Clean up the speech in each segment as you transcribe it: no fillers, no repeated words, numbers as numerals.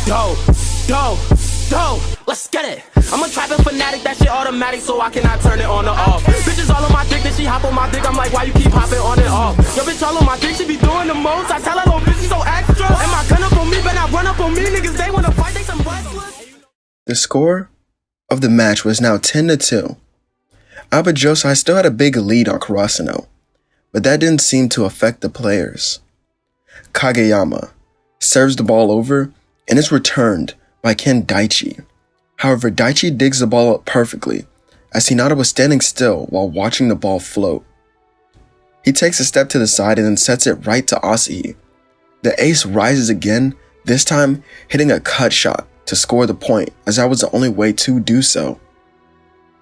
Dope, dope, dope, let's get it. I'm a trapping fanatic, that shit automatic, so I cannot turn it on or off. Bitches all on my dick, then she hop on my dick, I'm like, why you keep hopping on and off? Yo, bitch all on my dick, she be doing the most. I tell her, little bitch, she so extra. And my gun up on me, but not run up on me. Niggas, they wanna fight, they some wrestlers. The score of the match was now 10-2. Alba Josai still had a big lead on Karasuno, but that didn't seem to affect the players. Kageyama serves the ball over and is returned by Ken Daichi. However, Daichi digs the ball up perfectly as Hinata was standing still while watching the ball float. He takes a step to the side and then sets it right to Asahi. The ace rises again, this time hitting a cut shot to score the point, as that was the only way to do so.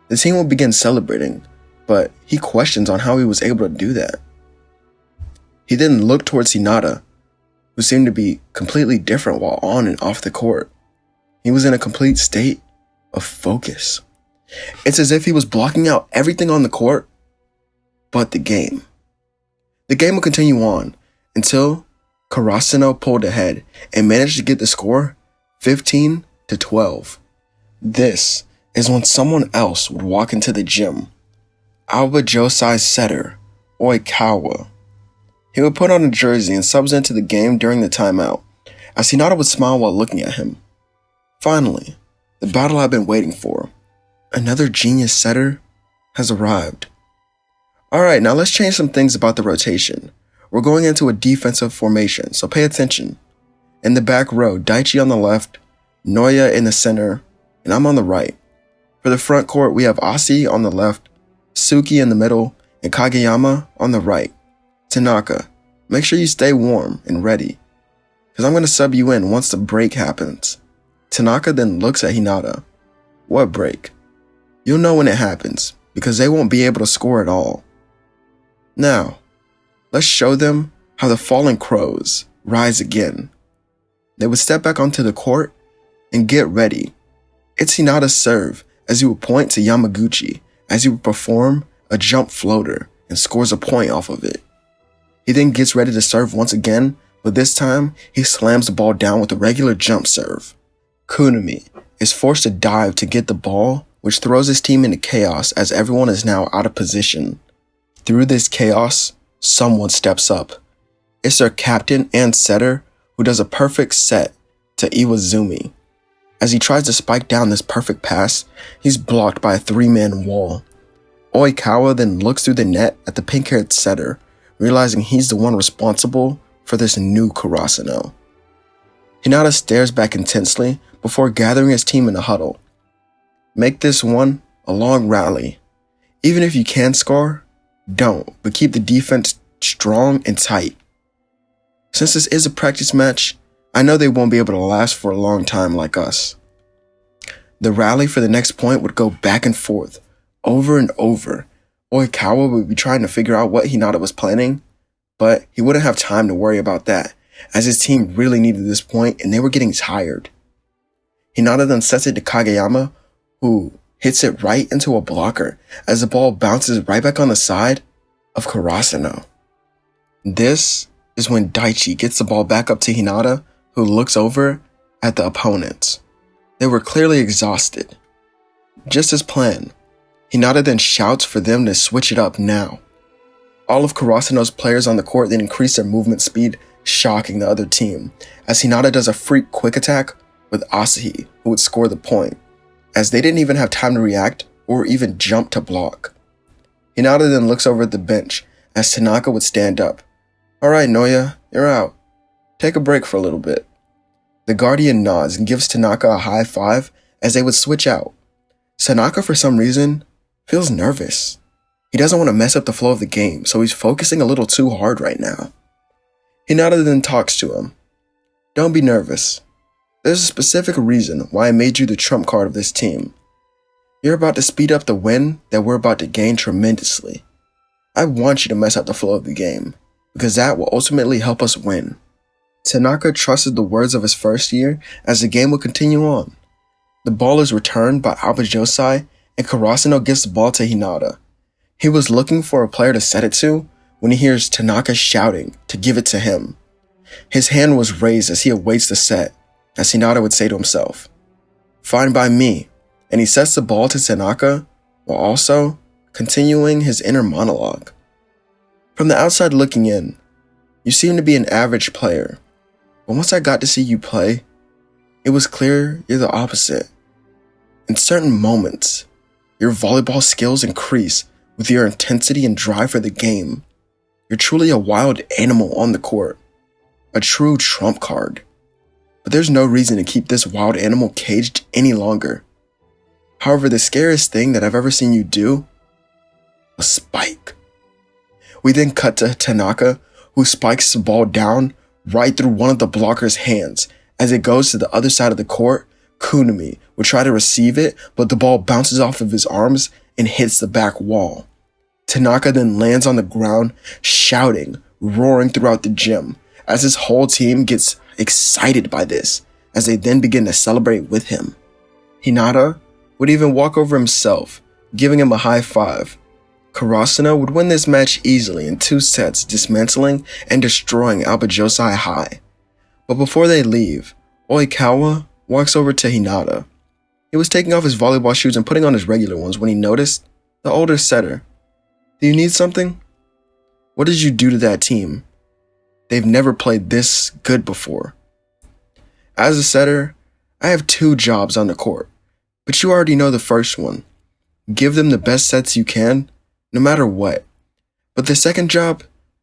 The team will begin celebrating, but he questions on how he was able to do that. He then looked towards Hinata, who seemed to be completely different while on and off the court. He was in a complete state of focus. It's as if he was blocking out everything on the court but the game. The game will continue on until Karasuno pulled ahead and managed to get the score 15-12. This is when someone else would walk into the gym. Alba Josai's setter, Oikawa. He would put on a jersey and subs into the game during the timeout, as Hinata would smile while looking at him. Finally, the battle I've been waiting for. Another genius setter has arrived. Alright, now let's change some things about the rotation. We're going into a defensive formation, so pay attention. In the back row, Daichi on the left, Noya in the center, and I'm on the right. For the front court, we have Asi on the left, Suki in the middle, and Kageyama on the right. Tanaka, make sure you stay warm and ready, because I'm going to sub you in once the break happens. Tanaka then looks at Hinata. What break? You'll know when it happens, because they won't be able to score at all. Now, let's show them how the Fallen Crows rise again. They would step back onto the court and get ready. It's Hinata's serve, as he would point to Yamaguchi as he would perform a jump floater and scores a point off of it. He then gets ready to serve once again, but this time he slams the ball down with a regular jump serve. Kunami is forced to dive to get the ball, which throws his team into chaos as everyone is now out of position. Through this chaos, someone steps up. It's their captain and setter who does a perfect set to Iwazumi. As he tries to spike down this perfect pass, he's blocked by a 3-man wall. Oikawa then looks through the net at the pink-haired setter, realizing he's the one responsible for this new Karasuno. Hinata stares back intensely before gathering his team in a huddle. Make this one a long rally. Even if you can score, don't, but keep the defense strong and tight. Since this is a practice match, I know they won't be able to last for a long time like us. The rally for the next point would go back and forth, over and over. Oikawa would be trying to figure out what Hinata was planning, but he wouldn't have time to worry about that, as his team really needed this point and they were getting tired. Hinata then sets it to Kageyama, who hits it right into a blocker as the ball bounces right back on the side of Karasuno. This is when Daichi gets the ball back up to Hinata, who looks over at the opponents. They were clearly exhausted. Just as planned, Hinata then shouts for them to switch it up now. All of Karasuno's players on the court then increase their movement speed, shocking the other team, as Hinata does a freak quick attack with Asahi, who would score the point, as they didn't even have time to react or even jump to block. Hinata then looks over at the bench as Tanaka would stand up. Alright Noya, you're out. Take a break for a little bit. The Guardian nods and gives Tanaka a high five as they would switch out. Tanaka, for some reason, feels nervous. He doesn't want to mess up the flow of the game, so he's focusing a little too hard right now. Hinata then talks to him. Don't be nervous. There's a specific reason why I made you the trump card of this team. You're about to speed up the win that we're about to gain tremendously. I want you to mess up the flow of the game, because that will ultimately help us win. Tanaka trusted the words of his first year as the game would continue on. The ball is returned by Alba Josai, and Karasuno gives the ball to Hinata. He was looking for a player to set it to when he hears Tanaka shouting to give it to him. His hand was raised as he awaits the set, as Hinata would say to himself. Fine by me, and he sets the ball to Tanaka while also continuing his inner monologue. From the outside looking in, you seem to be an average player, but once I got to see you play, it was clear you're the opposite. In certain moments, your volleyball skills increase with your intensity and drive for the game. You're truly a wild animal on the court, a true trump card. But there's no reason to keep this wild animal caged any longer. However, the scariest thing that I've ever seen you do was spike. We then cut to Tanaka, who spikes the ball down right through one of the blocker's hands. As it goes to the other side of the court, Kunami would try to receive it, but the ball bounces off of his arms and hits the back wall. Tanaka then lands on the ground, shouting, roaring throughout the gym, as his whole team gets excited by this, as they then begin to celebrate with him. Hinata would even walk over himself, giving him a high five. Karasuno would win this match easily in 2 sets, dismantling and destroying Josai High. But before they leave, Oikawa walks over to Hinata. He was taking off his volleyball shoes and putting on his regular ones when he noticed the older setter. Do you need something? What did you do to that team? They've never played this good before. As a setter, I have 2 jobs on the court, but you already know the first one. Give them the best sets you can, no matter what. But the second job,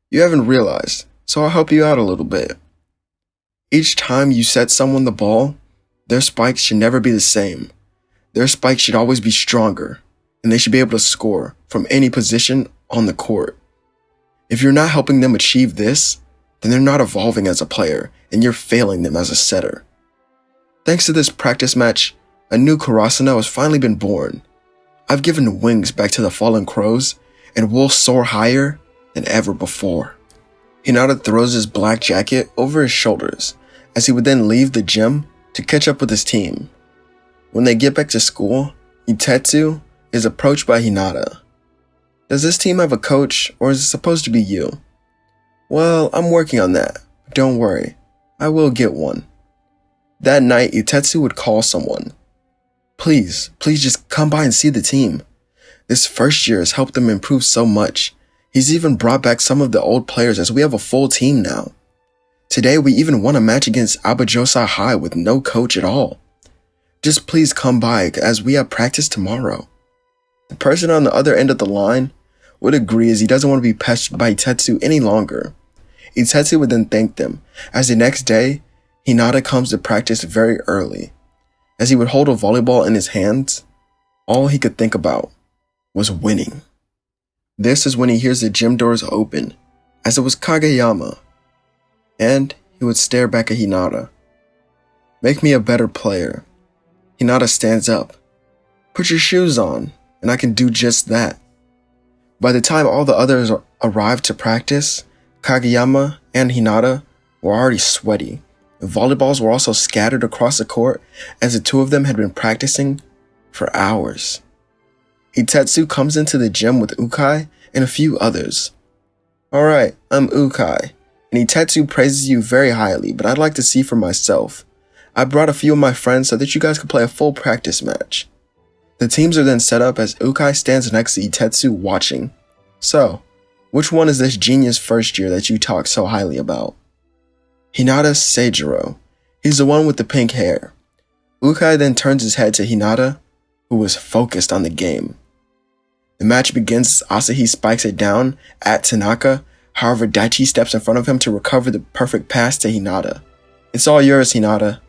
you haven't realized, so I'll help you out a little bit. Each time you set someone the ball, their spikes should never be the same. Their spikes should always be stronger, and they should be able to score from any position on the court. If you're not helping them achieve this, then they're not evolving as a player, and you're failing them as a setter. Thanks to this practice match, a new Karasuno has finally been born. I've given wings back to the fallen crows, and will soar higher than ever before. Hinata throws his black jacket over his shoulders, as he would then leave the gym to catch up with his team. When they get back to school, Itetsu is approached by Hinata. Does this team have a coach, or is it supposed to be you? Well, I'm working on that. Don't worry, I will get one. That night, Itetsu would call someone. Please just come by and see the team. This first year has helped them improve so much. He's even brought back some of the old players as we have a full team now. Today, we even won a match against Josai High with no coach at all. Just please come by as we have practice tomorrow. The person on the other end of the line would agree as he doesn't want to be pestered by Itetsu any longer. Itetsu would then thank them, as the next day, Hinata comes to practice very early. As he would hold a volleyball in his hands, all he could think about was winning. This is when he hears the gym doors open, as it was Kageyama, and he would stare back at Hinata. Make me a better player. Hinata stands up. Put your shoes on, and I can do just that. By the time all the others arrived to practice, Kageyama and Hinata were already sweaty. Volleyballs were also scattered across the court as the 2 of them had been practicing for hours. Itetsu comes into the gym with Ukai and a few others. Alright, I'm Ukai, and Itetsu praises you very highly, but I'd like to see for myself. I brought a few of my friends so that you guys could play a full practice match. The teams are then set up as Ukai stands next to Itetsu watching. So, which one is this genius first year that you talk so highly about? Hinata Seijiro. He's the one with the pink hair. Ukai then turns his head to Hinata, who was focused on the game. The match begins as Asahi spikes it down at Tanaka, however Daichi steps in front of him to recover the perfect pass to Hinata. It's all yours, Hinata.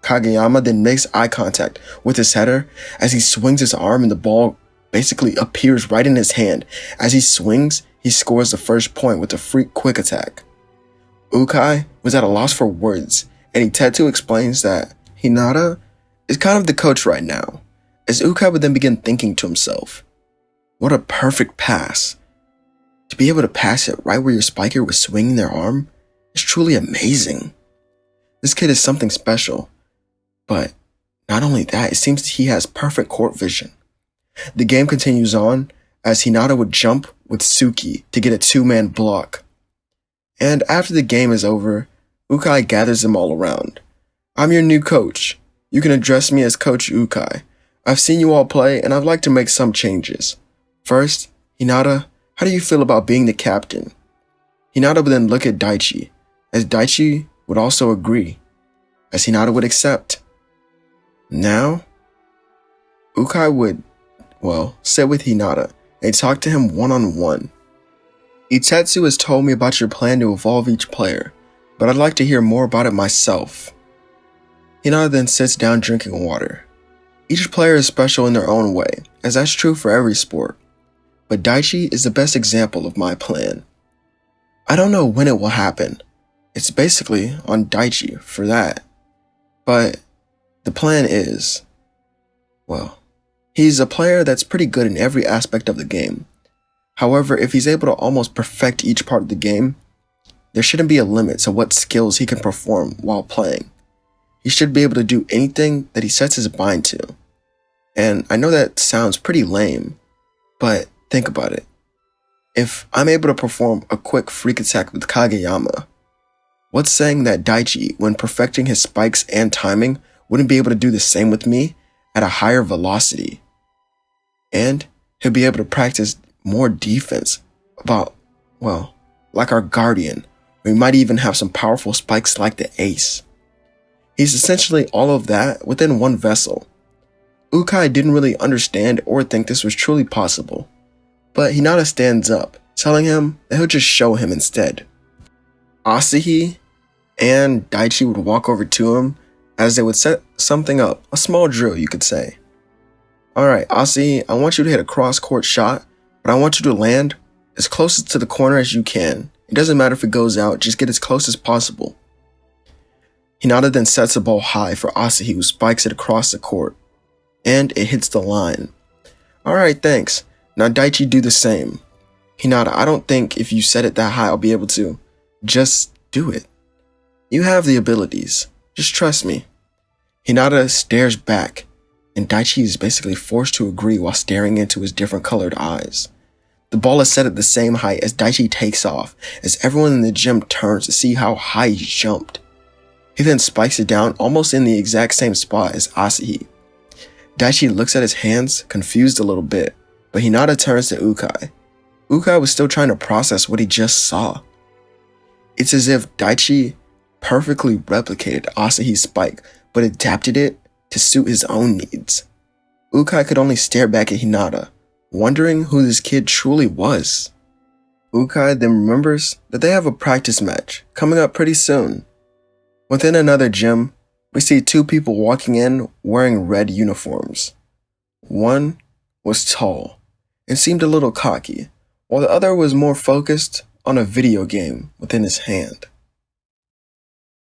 Kageyama then makes eye contact with his header as he swings his arm and the ball basically appears right in his hand. As he swings, he scores the first point with a freak quick attack. Ukai was at a loss for words, and Itetsu explains that Hinata is kind of the coach right now, as Ukai would then begin thinking to himself, what a perfect pass. To be able to pass it right where your spiker was swinging their arm is truly amazing. This kid is something special, but not only that, it seems he has perfect court vision. The game continues on as Hinata would jump with Suki to get a 2-man block. And after the game is over, Ukai gathers them all around. I'm your new coach. You can address me as Coach Ukai. I've seen you all play, and I'd like to make some changes. First, Hinata, how do you feel about being the captain? Hinata would then look at Daichi, as Daichi would also agree, as Hinata would accept. Now, Ukai would, sit with Hinata and talk to him one-on-one. Itetsu has told me about your plan to evolve each player, but I'd like to hear more about it myself. Hinata then sits down drinking water. Each player is special in their own way, as that's true for every sport. But Daichi is the best example of my plan. I don't know when it will happen. It's basically on Daichi for that. But the plan is, he's a player that's pretty good in every aspect of the game. However, if he's able to almost perfect each part of the game, there shouldn't be a limit to what skills he can perform while playing. He should be able to do anything that he sets his mind to. And I know that sounds pretty lame, but think about it. If I'm able to perform a quick freak attack with Kageyama, what's saying that Daichi, when perfecting his spikes and timing, wouldn't be able to do the same with me at a higher velocity? And he'll be able to practice more defense like our Guardian, or he might even have some powerful spikes like the Ace. He's essentially all of that within one vessel. Ukai didn't really understand or think this was truly possible, but Hinata stands up, telling him that he'll just show him instead. Asahi and Daichi would walk over to him as they would set something up, a small drill you could say. Alright, Asahi, I want you to hit a cross-court shot, but I want you to land as closest to the corner as you can. It doesn't matter if it goes out, just get as close as possible. Hinata then sets the ball high for Asahi, who spikes it across the court, and it hits the line. Alright, thanks. Now Daichi, do the same. Hinata, I don't think if you set it that high I'll be able to. Just do it. You have the abilities. Just trust me. Hinata stares back, and Daichi is basically forced to agree while staring into his different colored eyes. The ball is set at the same height as Daichi takes off, as everyone in the gym turns to see how high he jumped. He then spikes it down almost in the exact same spot as Asahi. Daichi looks at his hands, confused a little bit, but Hinata turns to Ukai. Ukai was still trying to process what he just saw. It's as if Daichi perfectly replicated Asahi's spike, but adapted it to suit his own needs. Ukai could only stare back at Hinata, wondering who this kid truly was. Ukai then remembers that they have a practice match coming up pretty soon. Within another gym, we see two people walking in wearing red uniforms. One was tall and seemed a little cocky, while the other was more focused on a video game within his hand.